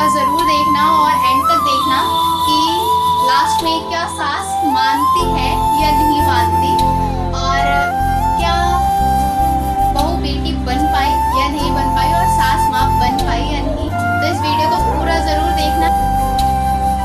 पूरा ज़रूर देखना और एंड तक देखना कि लास्ट में क्या सास मानती है या नहीं मानती, और क्या बहू बेटी बन पाई या नहीं बन पाई, और सास माँ बन पाई या नहीं। तो इस वीडियो को पूरा ज़रूर देखना।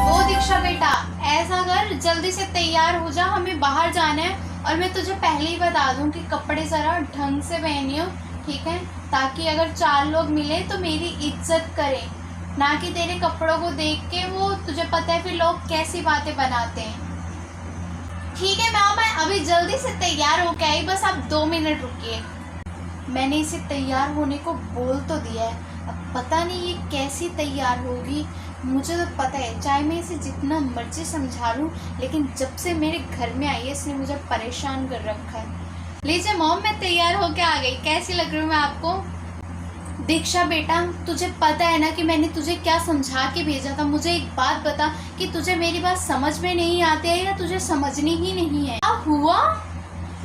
ओ दीक्षा बेटा, ऐसा कर, जल्दी से तैयार हो जा, हमें बाहर जाना है। और मैं तुझे पहले ही बता दूं कि कपड़े ज़रा ढंग से पहनियो, ठीक है, ताकि अगर 4 लोग मिले तो मेरी इज्जत करें, ना कि तेरे कपड़ों को देख के वो तुझे पता है फिर लोग कैसी बातें बनाते हैं। ठीक है माँ, मैं अभी जल्दी से तैयार होके आई, बस आप 2 मिनट रुकिए। मैंने इसे तैयार होने को बोल तो दिया है, अब पता नहीं ये कैसी तैयार होगी। मुझे तो पता है, चाहे मैं इसे जितना मर्जी समझा लूँ, लेकिन जब से मेरे घर में आई है इसने मुझे परेशान कर रखा है। लीजिए मॉम, मैं तैयार होके आ गई। कैसी लग रही हूँ मैं आपको? दीक्षा बेटा, तुझे पता है ना कि मैंने तुझे क्या समझा के भेजा था। मुझे एक बात बता कि तुझे मेरी बात समझ में नहीं आती है या तुझे समझनी ही नहीं है? क्या हुआ?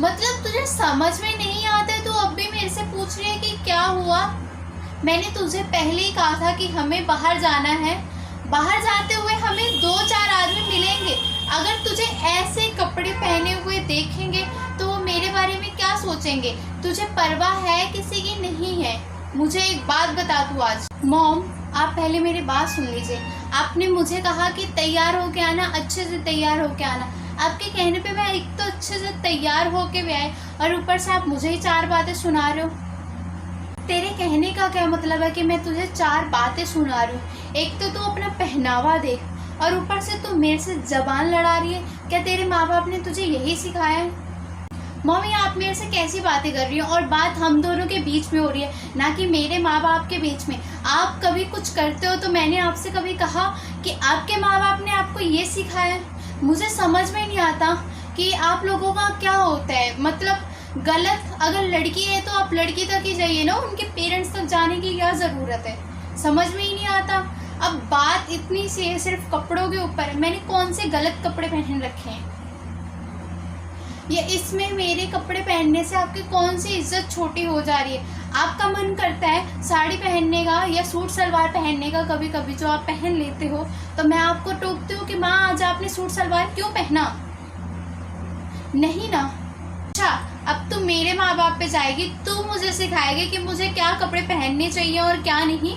मतलब तुझे समझ में नहीं आता है, तू अब भी मेरे से पूछ रही है कि क्या हुआ? मैंने तुझे पहले ही कहा था कि हमें बाहर जाना है, बाहर जाते हुए हमें 2-4 आदमी मिलेंगे। अगर तुझे ऐसे कपड़े पहने हुए देखेंगे तो वो मेरे बारे में क्या सोचेंगे? तुझे परवाह है किसी की? नहीं है। मुझे एक बात बता तू आज। मॉम, आप पहले मेरी बात सुन लीजिए। आपने मुझे कहा कि तैयार होके आना, अच्छे से तैयार होके आना। आपके कहने पे मैं एक तो अच्छे से तैयार होके भी आई और ऊपर से आप मुझे ही 4 बातें सुना रहे हो। तेरे कहने का क्या मतलब है कि मैं तुझे 4 बातें सुना रही हूँ? एक तो तू अपना पहनावा देख और ऊपर से तू मेरे से जबान लड़ा रही है। क्या तेरे माँ बाप ने तुझे यही सिखाया है? मम्मी, आप मेरे से कैसी बातें कर रही हो? और बात हम दोनों के बीच में हो रही है, ना कि मेरे माँ बाप के बीच में। आप कभी कुछ करते हो तो मैंने आपसे कभी कहा कि आपके माँ बाप ने आपको ये सिखाया है? मुझे समझ में नहीं आता कि आप लोगों का क्या होता है। मतलब गलत अगर लड़की है तो आप लड़की तक ही जाइए ना, उनके पेरेंट्स तक जाने की क्या ज़रूरत है? समझ में ही नहीं आता। अब बात इतनी सी है, सिर्फ कपड़ों के ऊपर। मैंने कौन से गलत कपड़े पहन रखे हैं? ये इसमें मेरे कपड़े पहनने से आपकी कौन सी इज्जत छोटी हो जा रही है? आपका मन करता है साड़ी पहनने का या सूट सलवार पहनने का, कभी कभी जो आप पहन लेते हो, तो मैं आपको टोकती हूँ कि माँ आज आपने सूट सलवार क्यों पहना? नहीं ना। अच्छा, अब तू मेरे माँ बाप पे जाएगी, तू मुझे सिखाएगी कि मुझे क्या कपड़े पहनने चाहिए और क्या नहीं।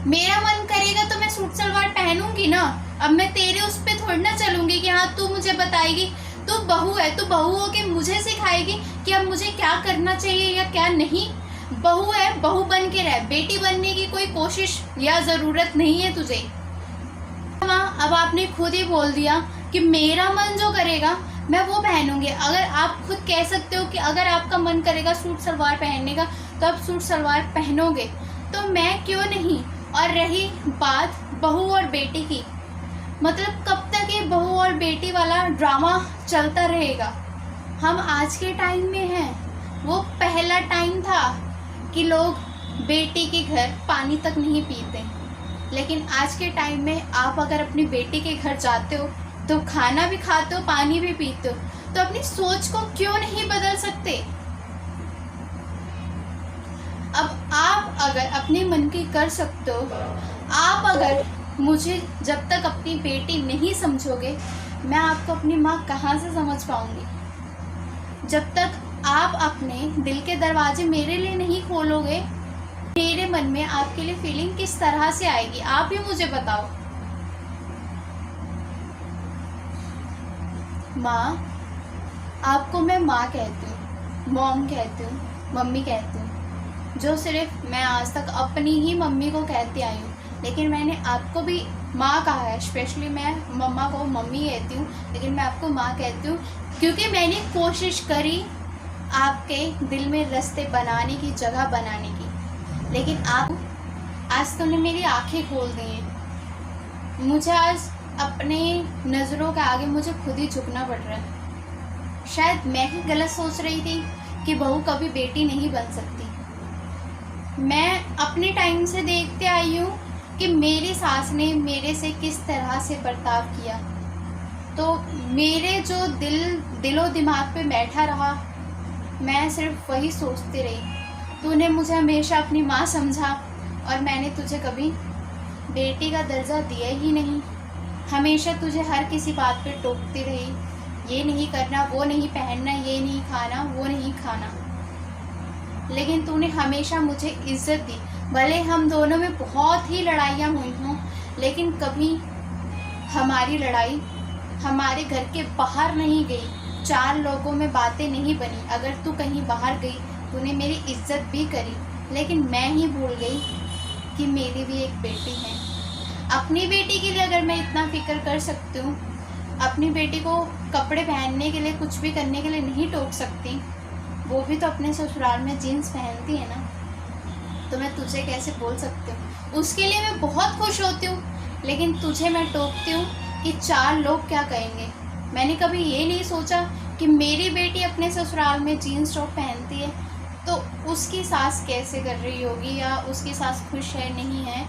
मेरा मन करेगा तो मैं सूट सलवार पहनूंगी ना। अब मैं तेरे उस पर थोड़ी ना चलूंगी कि हाँ तू मुझे बताएगी। तू बहू है, तू बहू हो के मुझे सिखाएगी कि अब मुझे क्या करना चाहिए या क्या नहीं। बहू है, बहू बन के रह, बेटी बनने की कोई कोशिश या ज़रूरत नहीं है तुझे। माँ, अब आपने खुद ही बोल दिया कि मेरा मन जो करेगा मैं वो पहनूंगी। अगर आप खुद कह सकते हो कि अगर आपका मन करेगा सूट सलवार पहनने का तो आप सूट सलवार पहनोगे, तो मैं क्यों नहीं। और रही बात बहू और बेटी की, मतलब कब तक ये बहू और बेटी वाला ड्रामा चलता रहेगा? हम आज के टाइम में हैं। वो पहला टाइम था कि लोग बेटी के घर पानी तक नहीं पीते, लेकिन आज के टाइम में आप अगर अपनी बेटी के घर जाते हो तो खाना भी खाते हो, पानी भी पीते हो। तो अपनी सोच को क्यों नहीं बदल सकते? अब आप अगर अपने मन की कर सकते हो, आप अगर मुझे जब तक अपनी बेटी नहीं समझोगे, मैं आपको अपनी माँ कहाँ से समझ पाऊंगी? जब तक आप अपने दिल के दरवाजे मेरे लिए नहीं खोलोगे, मेरे मन में आपके लिए फीलिंग किस तरह से आएगी? आप ही मुझे बताओ। माँ, आपको मैं माँ कहती हूँ, मॉम कहती हूँ, मम्मी कहती हूँ, जो सिर्फ मैं आज तक अपनी ही मम्मी को कहती आई हूँ। लेकिन मैंने आपको भी माँ कहा है, स्पेशली मैं मम्मा को मम्मी कहती हूँ, लेकिन मैं आपको माँ कहती हूँ क्योंकि मैंने कोशिश करी आपके दिल में रास्ते बनाने की, जगह बनाने की, लेकिन आप आज तुमने मेरी आंखें खोल दी हैं। मुझे आज अपने नज़रों के आगे मुझे खुद ही झुकना पड़ रहा है। शायद मैं ही गलत सोच रही थी कि बहू कभी बेटी नहीं बन सकती। मैं अपने टाइम से देखते आई हूँ कि मेरी सास ने मेरे से किस तरह से बर्ताव किया, तो मेरे जो दिलो दिमाग पे बैठा रहा, मैं सिर्फ वही सोचती रही। तूने मुझे हमेशा अपनी माँ समझा और मैंने तुझे कभी बेटी का दर्जा दिया ही नहीं। हमेशा तुझे हर किसी बात पे टोकती रही, ये नहीं करना, वो नहीं पहनना, ये नहीं खाना, वो नहीं खाना। लेकिन तूने हमेशा मुझे इज्जत दी। भले हम दोनों में बहुत ही लड़ाइयाँ हुई हों, लेकिन कभी हमारी लड़ाई हमारे घर के बाहर नहीं गई, 4 लोगों में बातें नहीं बनी। अगर तू कहीं बाहर गई, तूने मेरी इज्जत भी करी, लेकिन मैं ही भूल गई कि मेरी भी एक बेटी है। अपनी बेटी के लिए अगर मैं इतना फिक्र कर सकती हूँ, अपनी बेटी को कपड़े पहनने के लिए, कुछ भी करने के लिए नहीं टोक सकती, वो भी तो अपने ससुराल में जीन्स पहनती है ना, तो मैं तुझे कैसे बोल सकती हूँ। उसके लिए मैं बहुत खुश होती हूँ, लेकिन तुझे मैं टोकती हूँ कि 4 लोग क्या कहेंगे। मैंने कभी ये नहीं सोचा कि मेरी बेटी अपने ससुराल में जीन्स टॉप पहनती है तो उसकी सास कैसे कर रही होगी, या उसकी सास खुश है नहीं है।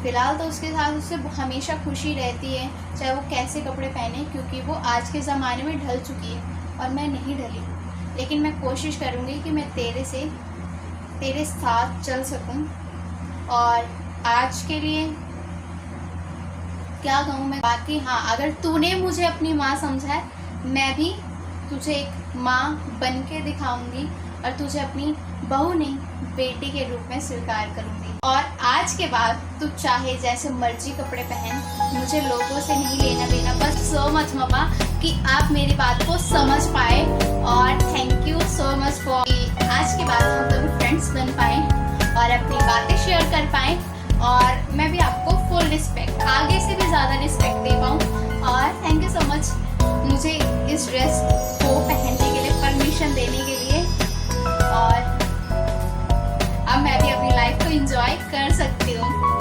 फ़िलहाल तो उसके साथ उससे हमेशा खुशी रहती है, चाहे वो कैसे कपड़े पहने, क्योंकि वो आज के ज़माने में ढल चुकी है और मैं नहीं ढली। लेकिन मैं कोशिश करूँगी कि मैं तेरे साथ चल सकूँ। और आज के लिए क्या कहूँ मैं, बाकी हाँ, अगर तूने मुझे अपनी माँ समझा है, मैं भी तुझे एक माँ बन के दिखाऊँगी और तुझे अपनी बहू नहीं, बेटी के रूप में स्वीकार करूँगी। और आज के बाद तू चाहे जैसे मर्जी कपड़े पहन, मुझे लोगों से नहीं लेना देना। बस सो मच मम्मा कि आप मेरी बात को समझ पाए, और thank you so much for आज के बाद हम दोनों फ्रेंड्स बन पाए और अपनी बातें शेयर कर पाए, और मैं भी आपको फुल रिस्पेक्ट, आगे से भी ज़्यादा रिस्पेक्ट दे पाऊँ। और थैंक यू सो मच मुझे इस ड्रेस को पहनने के लिए, परमिशन देने के लिए। और अब मैं भी अपनी लाइफ को एंजॉय कर सकती हूँ।